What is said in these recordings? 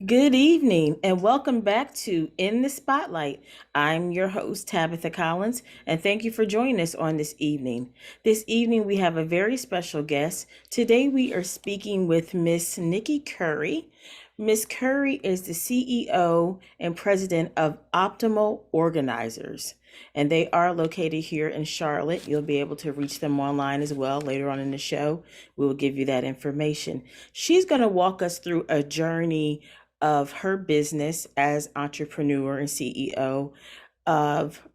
Good evening and welcome back to In the Spotlight. I'm your host, Tabitha Collins, and thank you for joining us on this evening. This evening, we have a very special guest. Today, we are speaking with Miss Nikki Curry. Miss Curry is the CEO and president of Optimal Organizers, and they are located here in Charlotte. You'll be able to reach them online as well later on in the show. We will give you that information. She's going to walk us through a journey of her business as entrepreneur and CEO of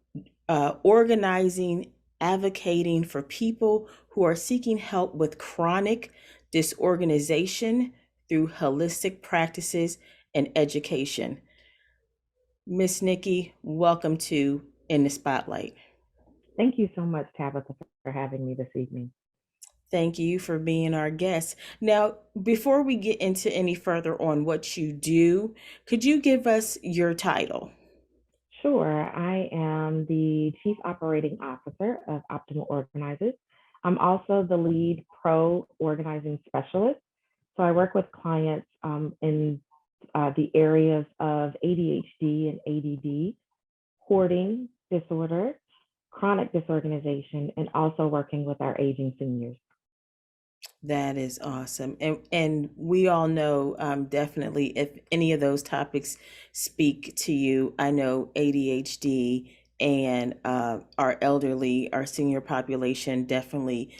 organizing, advocating for people who are seeking help with chronic disorganization through holistic practices and education. Miss Nikki, welcome to In the Spotlight. Thank you so much, Tabitha, for having me this evening. Thank you for being our guest. Now, before we get into any further on what you do, could you give us your title? Sure, I am the Chief Operating Officer of Optimal Organizers. I'm also the lead pro organizing specialist. So I work with clients in the areas of ADHD and ADD, hoarding disorder, chronic disorganization, and also working with our aging seniors. That is awesome. And we all know definitely if any of those topics speak to you, I know ADHD and our elderly, our senior population definitely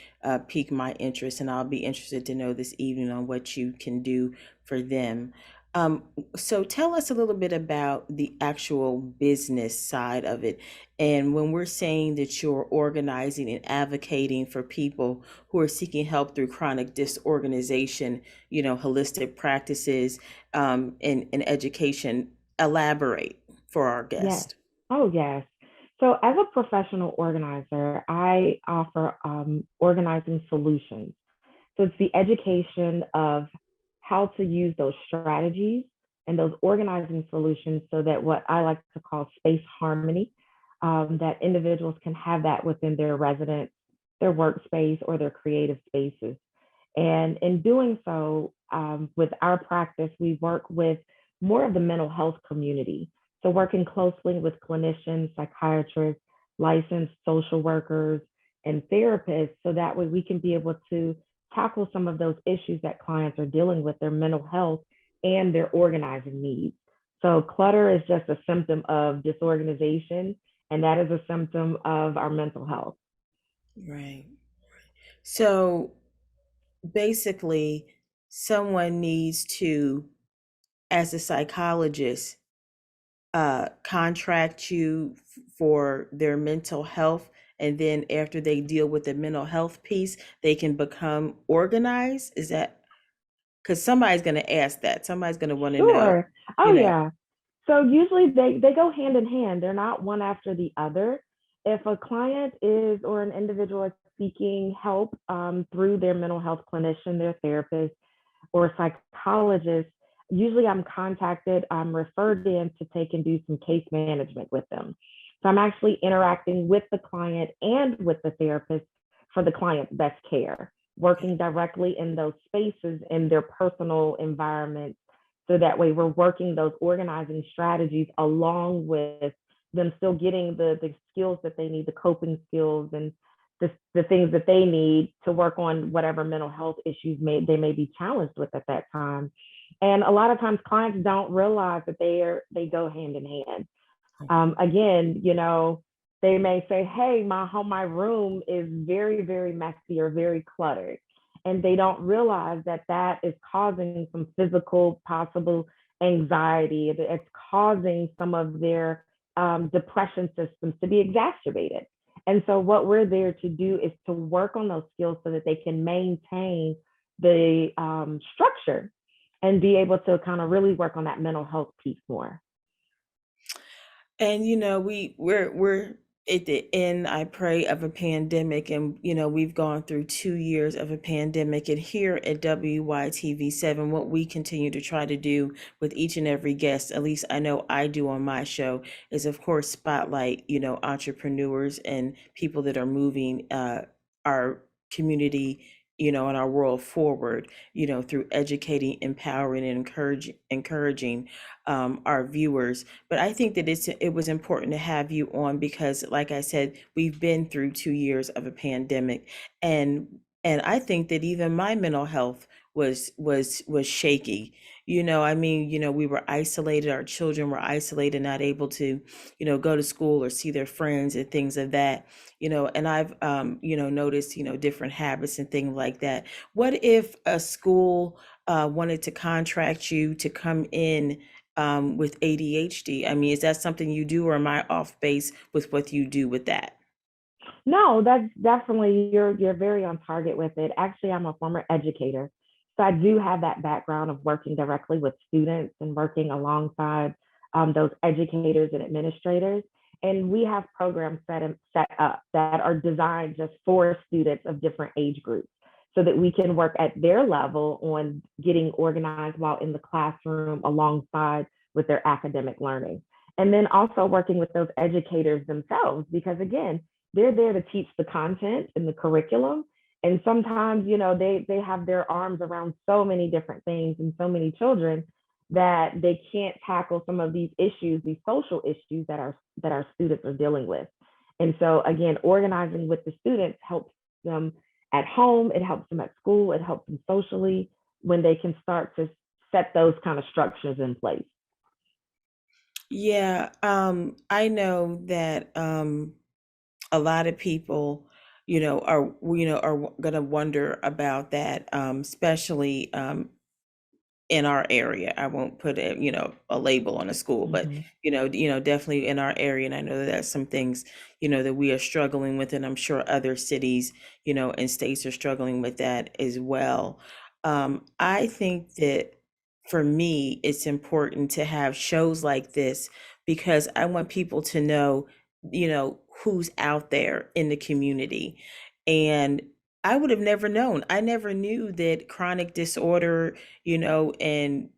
pique my interest, and I'll be interested to know this evening on what you can do for them. Um, so tell us a little bit about the actual business side of it. And when we're saying that you're organizing and advocating for people who are seeking help through chronic disorganization, holistic practices, and education. Elaborate for our Yes. guest. Oh, yes. So, as a professional organizer, I offer organizing solutions. So, it's the education of how to use those strategies and those organizing solutions so that what I like to call space harmony, that individuals can have that within their residence, their workspace, or their creative spaces. And in doing so, with our practice, we work with more of the mental health community. So, working closely with clinicians, psychiatrists, licensed social workers, and therapists, so that way we can be able to tackle some of those issues that clients are dealing with, their mental health and their organizing needs. So, clutter is just a symptom of disorganization, and that is a symptom of our mental health. Right. So basically, someone needs to, as a psychologist, contract you for their mental health. And then after they deal with the mental health piece, they can become organized. Is that because somebody's going to ask that? Somebody's going to want to know, Sure. you Oh, know, yeah. So usually they go hand in hand. They're not one after the other. If a client is or an individual is seeking help through their mental health clinician, their therapist, or psychologist, usually I'm referred in to take and do some case management with them. So I'm actually interacting with the client and with the therapist for the client's best care, working directly in those spaces in their personal environment. So that way we're working those organizing strategies along with them still getting the skills that they need, the coping skills and the things that they need to work on whatever mental health issues they may be challenged with at that time. And a lot of times clients don't realize that they go hand in hand. Again, they may say, "Hey, my room is very very messy or very cluttered," and they don't realize that that is causing some physical possible anxiety. It's causing some of their depression systems to be exacerbated. And so, what we're there to do is to work on those skills so that they can maintain the structure and be able to kind of really work on that mental health piece more. and we're at the end, I pray, of a pandemic, and we've gone through 2 years of a pandemic. And here at WYTV7, what we continue to try to do with each and every guest, at least I know I do on my show, is of course spotlight entrepreneurs and people that are moving our community in our world forward, through educating, empowering, and encouraging our viewers. But I think that it was important to have you on because, like I said, we've been through 2 years of a pandemic, and I think that even my mental health was shaky. I mean, we were isolated, our children were isolated, not able to, go to school or see their friends and things of that, and I've, noticed, different habits and things like that. What if a school wanted to contract you to come in with ADHD? I mean, is that something you do, or am I off base with what you do with that? No, that's definitely you're very on target with it. Actually, I'm a former educator. So I do have that background of working directly with students and working alongside those educators and administrators. And we have programs set up that are designed just for students of different age groups so that we can work at their level on getting organized while in the classroom alongside with their academic learning. And then also working with those educators themselves, because again, they're there to teach the content and the curriculum. And sometimes, they have their arms around so many different things and so many children that they can't tackle some of these issues, these social issues that our students are dealing with. And so again, organizing with the students helps them at home, it helps them at school, it helps them socially when they can start to set those kind of structures in place. Yeah, I know that a lot of people, are gonna wonder about that, especially in our area. I won't put a label on a school, but Mhm. definitely in our area. And I know that that's some things, that we are struggling with, and I'm sure other cities, and states are struggling with that as well. I think that for me, it's important to have shows like this because I want people to know, who's out there in the community. And I would have never known. I never knew that chronic disorder, and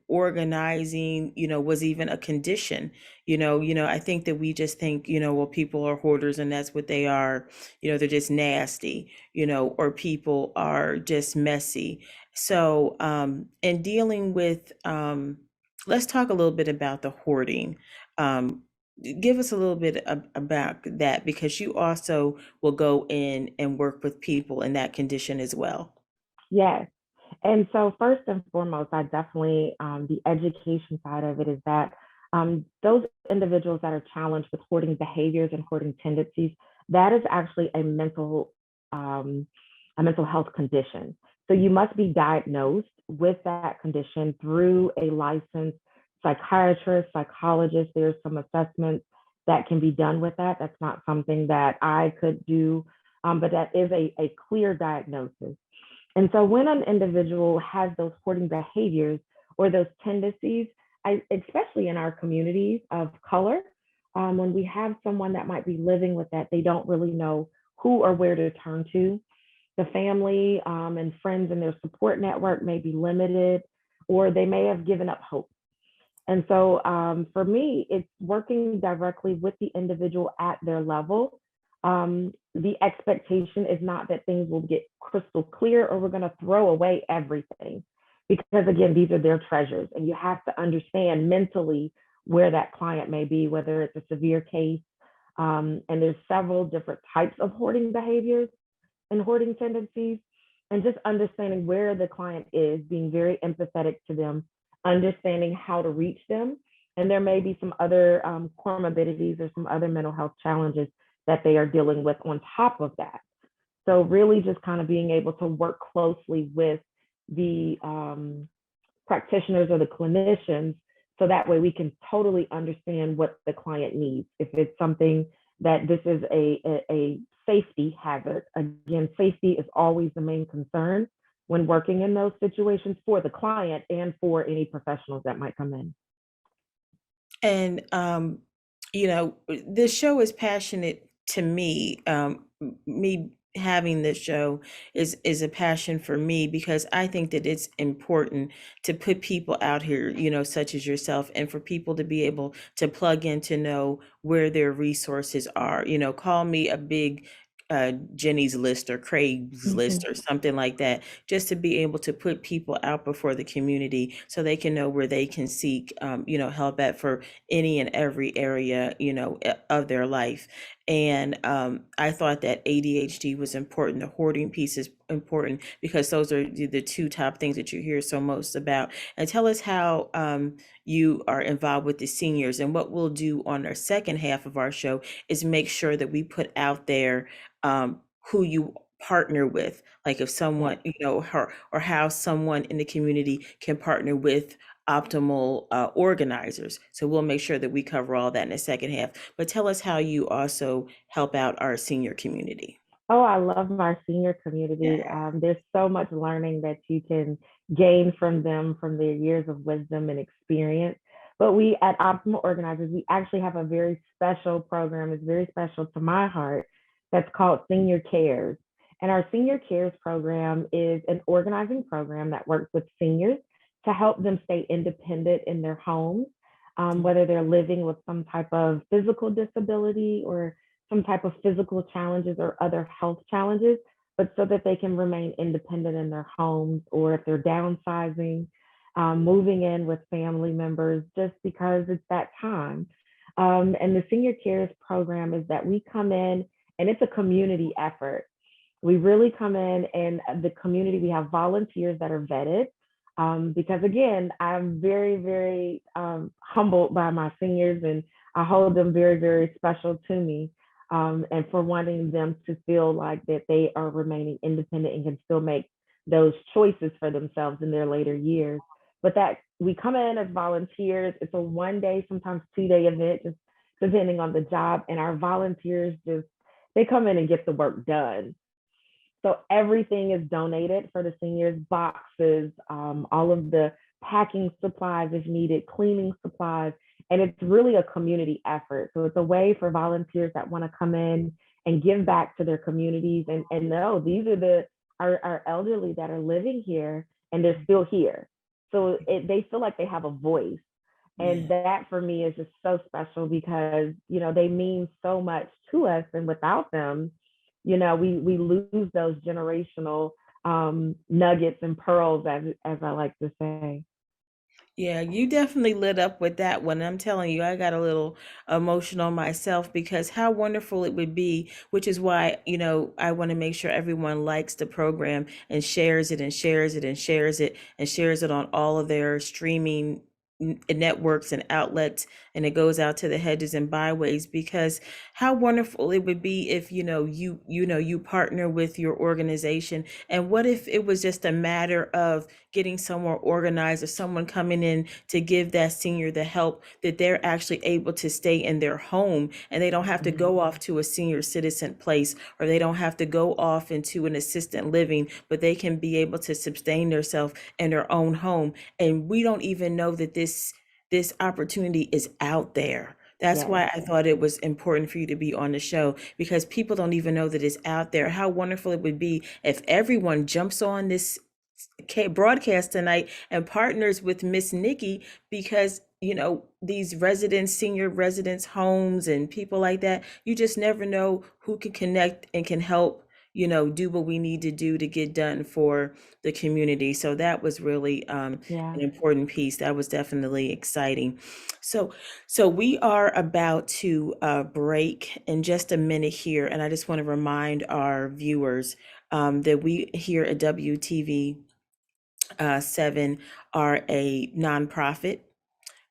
organizing, was even a condition. I think that we just think, well, people are hoarders and that's what they are. They're just nasty, or people are just messy. So, in dealing with, let's talk a little bit about the hoarding. Um, Give us a little bit about that because you also will go in and work with people in that condition as well. Yes. And so, first and foremost, I definitely, the education side of it is that those individuals that are challenged with hoarding behaviors and hoarding tendencies, that is actually um, a mental health condition. So you must be diagnosed with that condition through a licensed psychiatrist, psychologist. There's some assessments that can be done with that. That's not something that I could do, but that is a clear diagnosis. And so when an individual has those hoarding behaviors or those tendencies, especially in our communities of color, when we have someone that might be living with that, they don't really know who or where to turn to. The family and friends and their support network may be limited, or they may have given up hope. And so for me, it's working directly with the individual at their level. The expectation is not that things will get crystal clear or we're going to throw away everything. Because again, these are their treasures. And you have to understand mentally where that client may be, whether it's a severe case. And there's several different types of hoarding behaviors and hoarding tendencies, and just understanding where the client is, being very empathetic to them, understanding how to reach them. And there may be some other comorbidities or some other mental health challenges that they are dealing with on top of that. So, really, just kind of being able to work closely with the practitioners or the clinicians so that way we can totally understand what the client needs. If it's something that this is a safety hazard, again, safety is always the main concern when working in those situations for the client and for any professionals that might come in. And this show is passionate to me. Me having this show is a passion for me because I think that it's important to put people out here, such as yourself, and for people to be able to plug in to know where their resources are. Call me a big Jenny's List or Craig's Mhm. List or something like that, just to be able to put people out before the community so they can know where they can seek, help at for any and every area, of their life. And I thought that ADHD was important. The hoarding piece is important because those are the two top things that you hear so most about. And tell us how you are involved with the seniors. And what we'll do on our second half of our show is make sure that we put out there who you partner with, like if Yes. someone, her, or how someone in the community can partner with optimal organizers. So we'll make sure that we cover all that in the second half. But tell us how you also help out our senior community. Oh, I love my senior community. Yeah. There's so much learning that you can gain from them, from their years of wisdom and experience. But we at Optimal Organizers, we actually have a very special program. It's very special to my heart. That's called Senior Cares. And our Senior Cares program is an organizing program that works with seniors to help them stay independent in their homes, whether they're living with some type of physical disability or some type of physical challenges or other health challenges, but so that they can remain independent in their homes, or if they're downsizing, moving in with family members just because it's that time. And the Senior Cares program is that we come in and it's a community effort. We really come in and the community, we have volunteers that are vetted. Because again, I'm very, very humbled by my seniors, and I hold them very, very special to me. And for wanting them to feel like that they are remaining independent and can still make those choices for themselves in their later years. But that we come in as volunteers. It's a 1 day, sometimes 2 day event, just depending on the job. And our volunteers just, they come in and get the work done. So everything is donated for the seniors, boxes, all of the packing supplies if needed, cleaning supplies. And it's really a community effort. So it's a way for volunteers that want to come in and give back to their communities and know these are our elderly that are living here and they're still here. So they feel like they have a voice. And Yeah. that for me is just so special because, they mean so much to us. And without them, we lose those generational nuggets and pearls, as I like to say. Yeah, you definitely lit up with that one. I'm telling you, I got a little emotional myself because how wonderful it would be, which is why, I want to make sure everyone likes the program and shares it and shares it and shares it and shares it on all of their streaming networks and outlets, and it goes out to the hedges and byways, because how wonderful it would be if you partner with your organization. And what if it was just a matter of getting somewhere organized, or someone coming in to give that senior the help that they're actually able to stay in their home, and they don't have to Mhm. go off to a senior citizen place, or they don't have to go off into an assisted living, but they can be able to sustain themselves in their own home. And we don't even know that this opportunity is out there. That's Yes. why I thought it was important for you to be on the show, because people don't even know that it's out there. How wonderful it would be if everyone jumps on this broadcast tonight and partners with Miss Nikki, because these residents, senior residents homes and people like that, you just never know who can connect and can help, do what we need to do to get done for the community. So that was really Yeah. an important piece. That was definitely exciting. So we are about to break in just a minute here, and I just want to remind our viewers that we here at WTV7 are a nonprofit.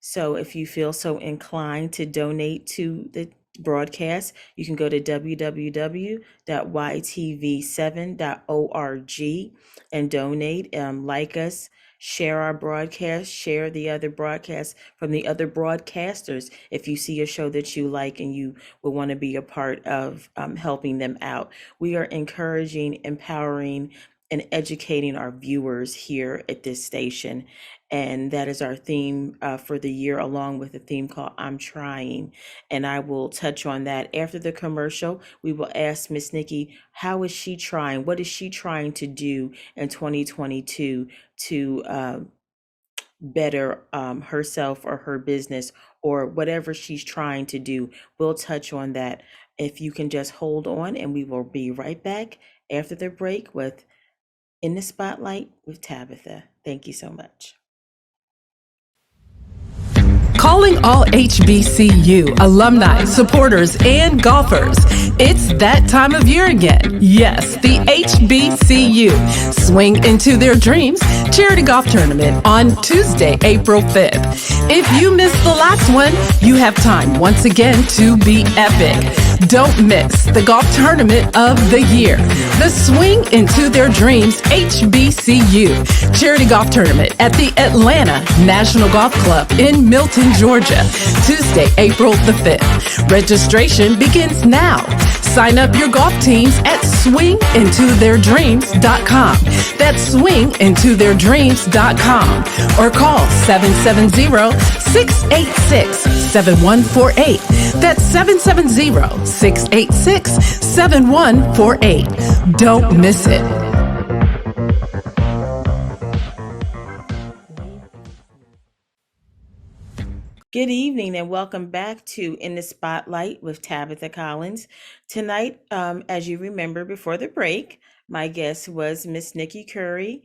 So if you feel so inclined to donate to the broadcast, you can go to www.ytv7.org and donate. Like us, share our broadcast, share the other broadcasts from the other broadcasters. If you see a show that you like and you will want to be a part of helping them out, we are encouraging, empowering, and educating our viewers here at this station. And that is our theme for the year, along with a theme called I'm Trying. And I will touch on that after the commercial. We will ask Miss Nikki, how is she trying? What is she trying to do in 2022 to better herself or her business or whatever she's trying to do. We'll touch on that. If you can just hold on, and we will be right back after the break with In the Spotlight with Tabitha. Thank you so much. Calling all HBCU alumni, supporters, and golfers. It's that time of year again. Yes, the HBCU Swing Into Their Dreams charity golf tournament on Tuesday, April 5th. If you missed the last one, you have time once again to be epic. Don't miss the golf tournament of the year. The Swing Into Their Dreams HBCU charity golf tournament at the Atlanta National Golf Club in Milton, Georgia, Tuesday, April the 5th. Registration begins now. Sign up your golf teams at swingintotheirdreams.com. That's swingintotheirdreams.com or call 770-686-7148. That's 770-686-7148. Don't miss it. Good evening and welcome back to In the Spotlight with Tabitha Collins. Tonight, as you remember before the break, my guest was Miss Nikki Curry,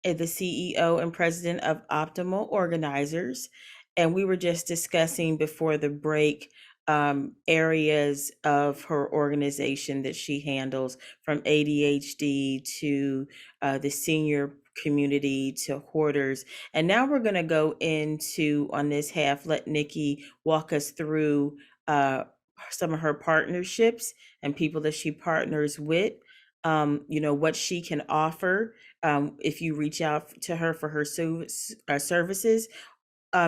the CEO and president of Optimal Organizers. And we were just discussing before the break areas of her organization that she handles, from ADHD to the senior community to hoarders. And now we're going to go into, on this half, let Nikki walk us through some of her partnerships and people that she partners with. What she can offer if you reach out to her for her services,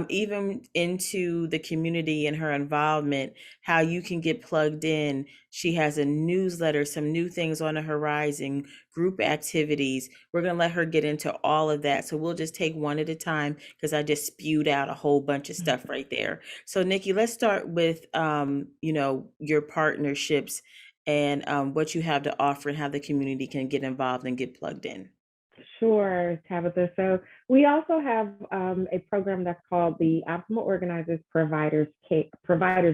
even into the community and her involvement, how you can get plugged in. She has a newsletter, some new things on the horizon, group activities. We're going to let her get into all of that. So we'll just take one at a time because I just spewed out a whole bunch of stuff right there. So Nikki, let's start with, your partnerships and what you have to offer and how the community can get involved and get plugged in. Sure, Tabitha. So we also have a program that's called the Optimal Organizers Providers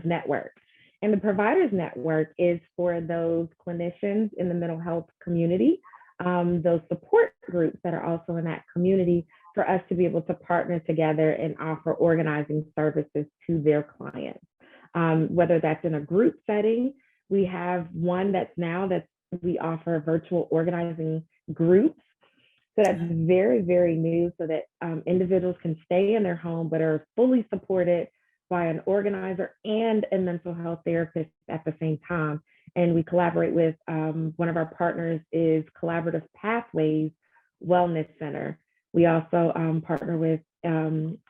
Network. And the Providers Network is for those clinicians in the mental health community, those support groups that are also in that community, for us to be able to partner together and offer organizing services to their clients. Whether that's in a group setting, we have one that's we offer virtual organizing groups. So that's very, very new, so that individuals can stay in their home but are fully supported by an organizer and a mental health therapist at the same time. And we collaborate with one of our partners is Collaborative Pathways Wellness Center. We also partner with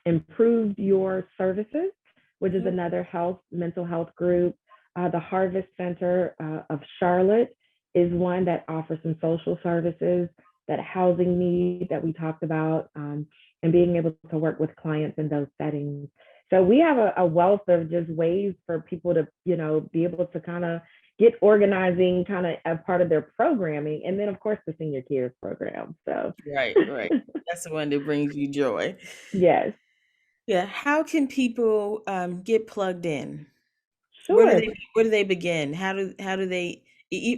Improve Your Services, which is another mental health group. The Harvest Center of Charlotte is one that offers some social services, that housing need that we talked about, and being able to work with clients in those settings. So we have a wealth of just ways for people to, be able to kind of get organizing kind of as part of their programming. And then, of course, the Senior Cares program. So Right. That's the one that brings you joy. yes, Yeah. How can people get plugged in? sure. Where do they begin? How do they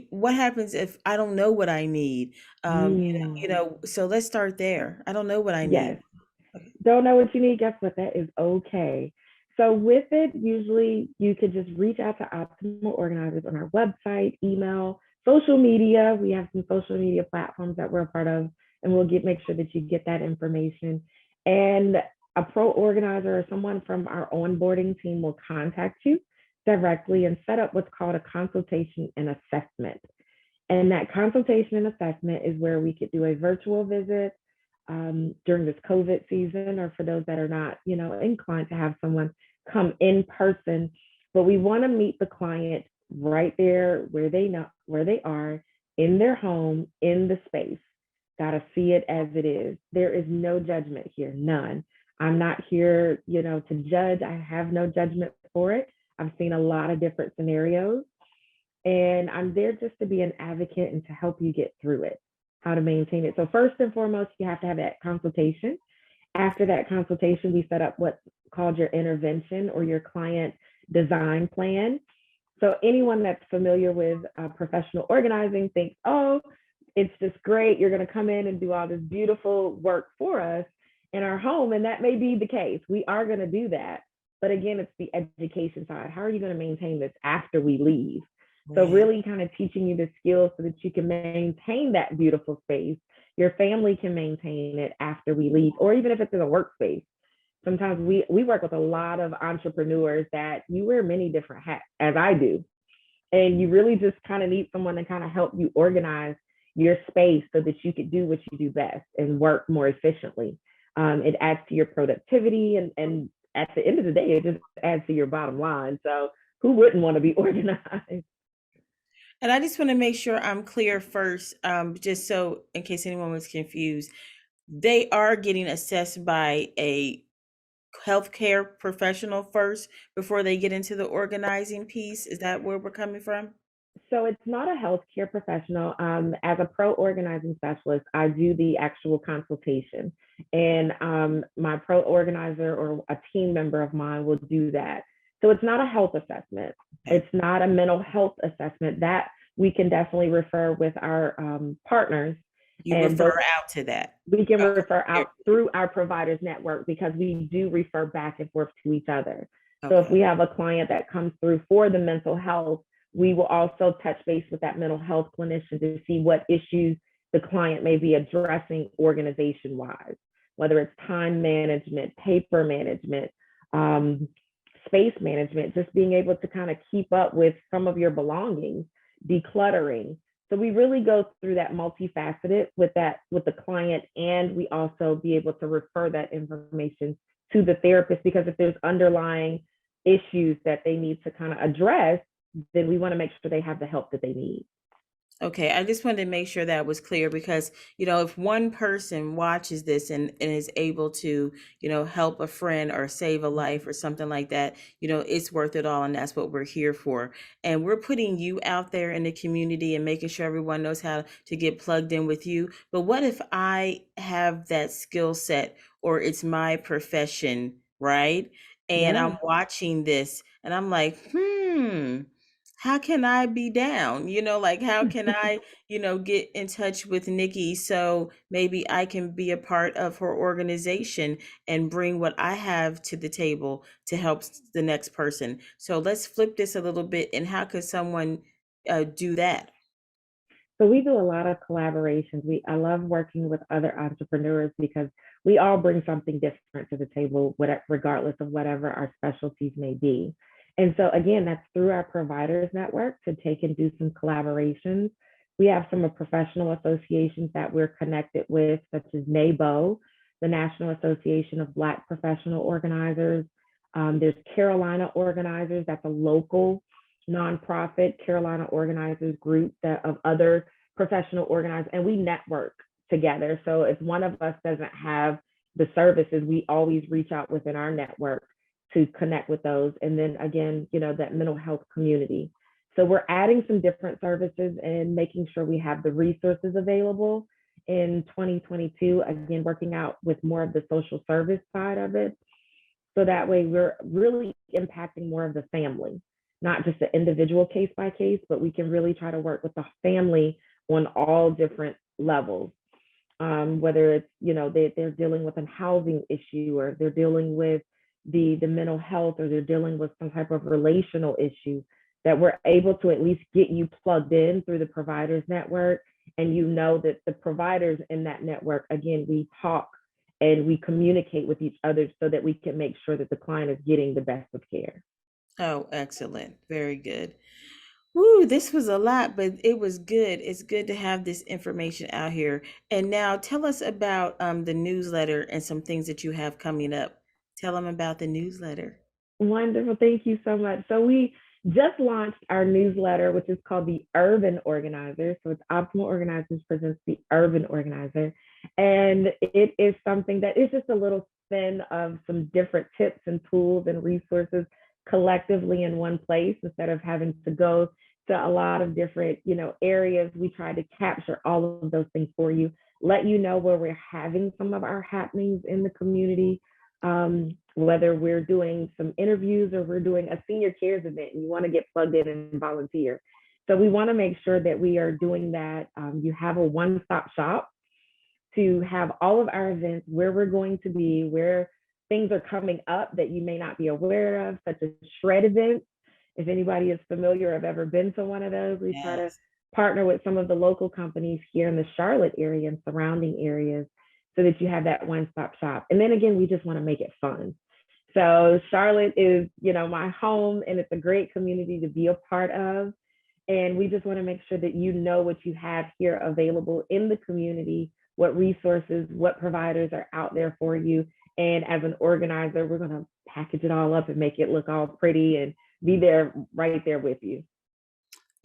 what happens if I don't know what I need? Mm, So let's start there. I don't know what I yes. need. Okay. Don't know what you need, guess what? That is okay. So with it, usually you could just reach out to Optimal Organizers on our website, email, social media. We have some social media platforms that we're a part of, and we'll make sure that you get that information. And a pro organizer or someone from our onboarding team will contact you directly and set up what's called a consultation and assessment. And that consultation and assessment is where we could do a virtual visit during this COVID season, or for those that are not, inclined to have someone come in person. But we want to meet the client right there where they are, in their home, in the space. Got to see it as it is. There is no judgment here, none. I'm not here, to judge. I have no judgment for it. I've seen a lot of different scenarios, and I'm there just to be an advocate and to help you get through it, how to maintain it. So first and foremost, you have to have that consultation. After that consultation, we set up what's called your intervention or your client design plan. So anyone that's familiar with professional organizing thinks, oh, it's just great. You're going to come in and do all this beautiful work for us in our home. And that may be the case. We are going to do that. But again, it's the education side. How are you going to maintain this after we leave? So Right. really kind of teaching you the skills so that you can maintain that beautiful space. Your family can maintain it after we leave, or even if it's in a workspace. Sometimes we work with a lot of entrepreneurs that you wear many different hats, as I do. And you really just kind of need someone to kind of help you organize your space so that you could do what you do best and work more efficiently. It adds to your productivity, and at the end of the day, it just adds to your bottom line. So who wouldn't want to be organized? And I just want to make sure I'm clear first, just so in case anyone was confused, they are getting assessed by a healthcare professional first before they get into the organizing piece. Is that where we're coming from? So it's not a healthcare professional. As a pro organizing specialist, I do the actual consultation, and my pro organizer or a team member of mine will do that. So it's not a health assessment. Okay. It's not a mental health assessment. That we can definitely refer with our partners, You and those refer out to that. we can refer Okay. out through our providers network because we do refer back and forth to each other. So if Okay. we have a client that comes through for the mental health, we will also touch base with that mental health clinician to see what issues the client may be addressing organization wise, whether it's time management, paper management, um, space management, just being able to kind of keep up with some of your belongings, decluttering. So we really go through that multifaceted with the client, and we also be able to refer that information to the therapist, because if there's underlying issues that they need to kind of address, then we want to make sure they have the help that they need. Okay, I just wanted to make sure that was clear because, if one person watches this and is able to, help a friend or save a life or something like that, it's worth it all. And that's what we're here for. And we're putting you out there in the community and making sure everyone knows how to get plugged in with you. But what if I have that skill set or it's my profession, right? And Yeah. I'm watching this and I'm like, how can I be down? Like how can I, get in touch with Nikki so maybe I can be a part of her organization and bring what I have to the table to help the next person. So let's flip this a little bit. And how could someone do that? So we do a lot of collaborations. I love working with other entrepreneurs because we all bring something different to the table, regardless of whatever our specialties may be. And so again, that's through our providers network to take and do some collaborations. We have some of professional associations that we're connected with, such as NABO, the National Association of Black Professional Organizers. There's Carolina Organizers, that's a local nonprofit Carolina Organizers group of other professional organizers, and we network together. So if one of us doesn't have the services, we always reach out within our network to connect with those. And then again, that mental health community. So we're adding some different services and making sure we have the resources available in 2022, again, working out with more of the social service side of it. So that way we're really impacting more of the family, not just the individual case by case, but we can really try to work with the family on all different levels. Whether it's, they're dealing with a housing issue, or they're dealing with the mental health, or they're dealing with some type of relational issue, that we're able to at least get you plugged in through the providers network. And that the providers in that network, again, we talk and we communicate with each other so that we can make sure that the client is getting the best of care. Oh, excellent. Very good. Woo, this was a lot, but it was good. It's good to have this information out here. And now tell us about the newsletter and some things that you have coming up. Tell them about the newsletter. Wonderful. Thank you so much. So we just launched our newsletter, which is called the Urban Organizer. So it's Optimal Organizers presents the Urban Organizer. And it is something that is just a little spin of some different tips and tools and resources collectively in one place, instead of having to go to a lot of different, areas. We try to capture all of those things for you let you know where we're having some of our happenings in the community, whether we're doing some interviews or we're doing a senior cares event and you want to get plugged in and volunteer. So we want to make sure that we are doing that. You have a one-stop shop to have all of our events, where we're going to be, where things are coming up that you may not be aware of, such as shred events. If anybody is familiar or have ever been to one of those, we try to Yes. partner with some of the local companies here in the Charlotte area and surrounding areas so that you have that one-stop shop. And then again, we just want to make it fun. So Charlotte is, my home, and it's a great community to be a part of. And we just want to make sure that you know what you have here available in the community, what resources, what providers are out there for you. And as an organizer, we're going to package it all up and make it look all pretty and be there right there with you.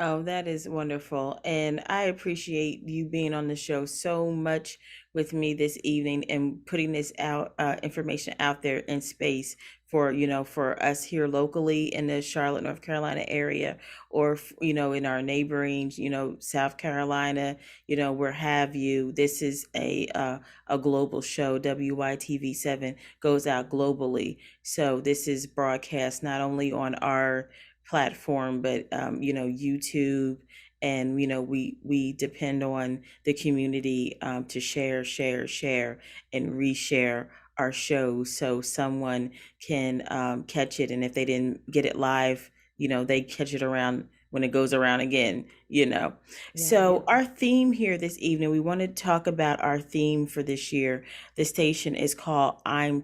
Oh, that is wonderful. And I appreciate you being on the show so much with me this evening and putting this out, information out there in space for, for us here locally in the Charlotte, North Carolina area, or, in our neighboring, South Carolina, where have you. This is a global show. WYTV7 goes out globally. So this is broadcast not only on our platform, but YouTube, and we depend on the community to share, and reshare our shows so someone can catch it, and if they didn't get it live, they catch it around when it goes around again. Yeah. So our theme here this evening, we want to talk about our theme for this year. The station is called I'm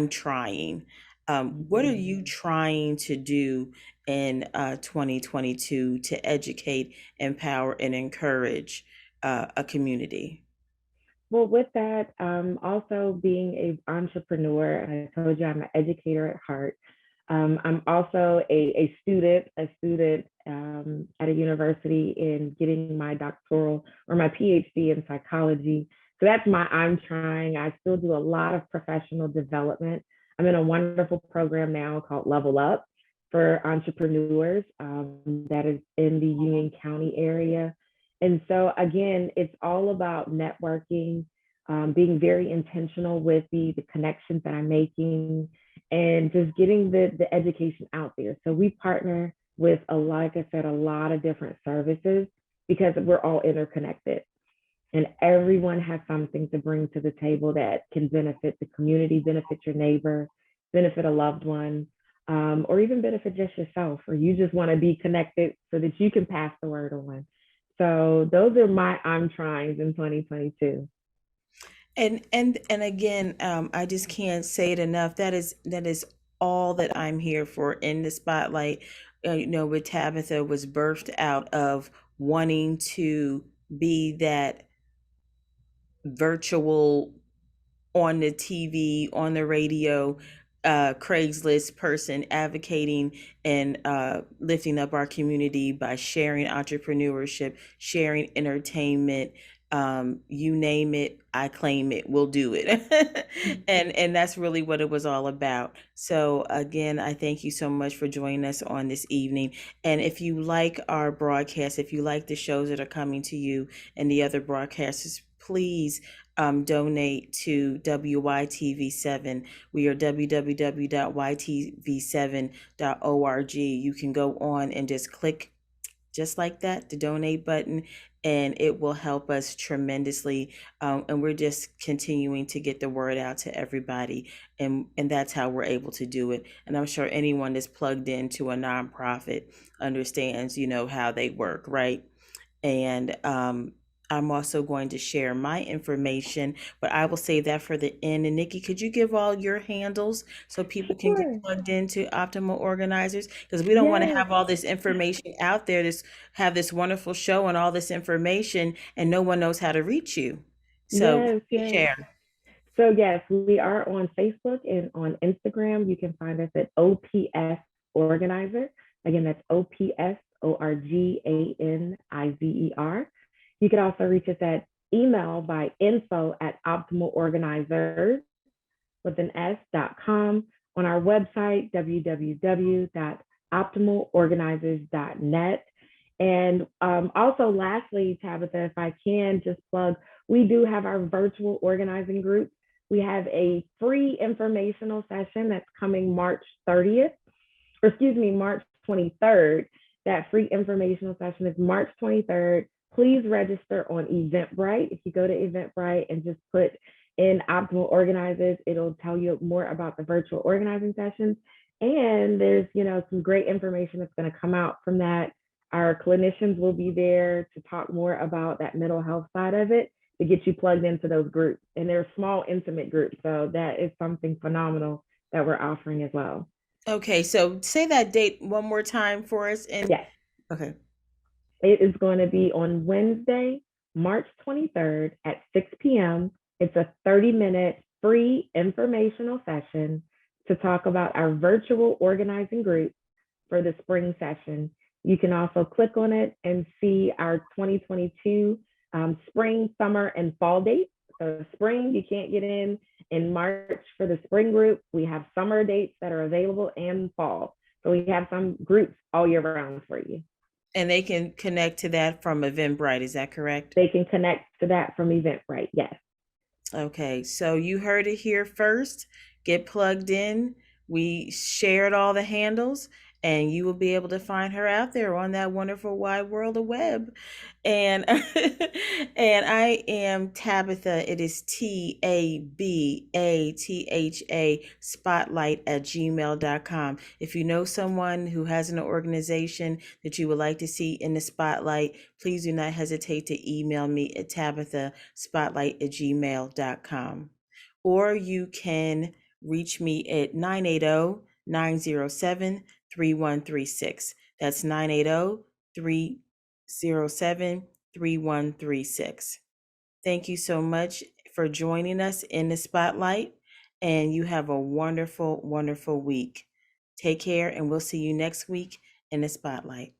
Trying. What are you Mhm. trying to do in 2022 to educate, empower, and encourage a community? Well, with that, also being an entrepreneur, I told you I'm an educator at heart. I'm also a student at a university in getting my doctoral or my PhD in psychology. So that's my I'm trying. I still do a lot of professional development. I'm in a wonderful program now called Level Up for entrepreneurs that is in the Union County area. And so, again, it's all about networking, being very intentional with the connections that I'm making, and just getting the education out there. So we partner with, like I said, a lot of different services because we're all interconnected. And everyone has something to bring to the table that can benefit the community, benefit your neighbor, benefit a loved one, or even benefit just yourself, or you just want to be connected so that you can pass the word on. So those are my I'm tryings in 2022. And again, I just can't say it enough. That is all that I'm here for in the spotlight. With Tabitha was birthed out of wanting to be that virtual, on the TV, on the radio, Craigslist person advocating and lifting up our community by sharing entrepreneurship, sharing entertainment. You name it, I claim it. We'll do it, and that's really what it was all about. So again, I thank you so much for joining us on this evening. And if you like our broadcast, if you like the shows that are coming to you and the other broadcasters, please donate to WYTV7. We are www.ytv7.org. You can go on and just click just like that, the donate button, and it will help us tremendously. And we're just continuing to get the word out to everybody, and that's how we're able to do it. And I'm sure anyone that's plugged into a nonprofit understands, how they work, right? And I'm also going to share my information, but I will save that for the end. And Nikki, could you give all your handles so people can get Sure. plugged into Optimal Organizers? Because we don't want to Yes. have all this information out there, have this wonderful show and all this information, and no one knows how to reach you. So Yes. please Yes. share. So yes, we are on Facebook and on Instagram. You can find us at OPS Organizer. Again, that's OPSORGANIZER. You can also reach us at email by info@optimalorganizers with an S.com, on our website, www.optimalorganizers.net. And also, lastly, Tabitha, if I can just plug, We do have our virtual organizing group. We have a free informational session that's coming March 30th, or excuse me, March 23rd. That free informational session is March 23rd. Please register on Eventbrite. If you go to Eventbrite and just put in Optimal Organizers, it'll tell you more about the virtual organizing sessions. And there's, some great information that's going to come out from that. Our clinicians will be there to talk more about that mental health side of it, to get you plugged into those groups. And they're small, intimate groups. So that is something phenomenal that we're offering as well. Okay, so say that date one more time for us. And Yes. okay. It is going to be on Wednesday, March 23rd at 6 p.m. It's a 30-minute free informational session to talk about our virtual organizing group for the spring session. You can also click on it and see our 2022 spring, summer, and fall dates. So spring, you can't get in March for the spring group. We have summer dates that are available and fall. So we have some groups all year round for you. And they can connect to that from Eventbrite, is that correct? They can connect to that from Eventbrite, yes. Okay, so you heard it here first. Get plugged in. We shared all the handles, and you will be able to find her out there on that wonderful wide world of web. And and I am Tabitha. It is TABATHA spotlight@gmail.com. If you know someone who has an organization that you would like to see in the spotlight, please do not hesitate to email me at tabithaspotlight@gmail.com. Or you can reach me at 980-907-3136. That's 980-307-3136. Thank you so much for joining us in the spotlight, and you have a wonderful, wonderful week. Take care, and we'll see you next week in the spotlight.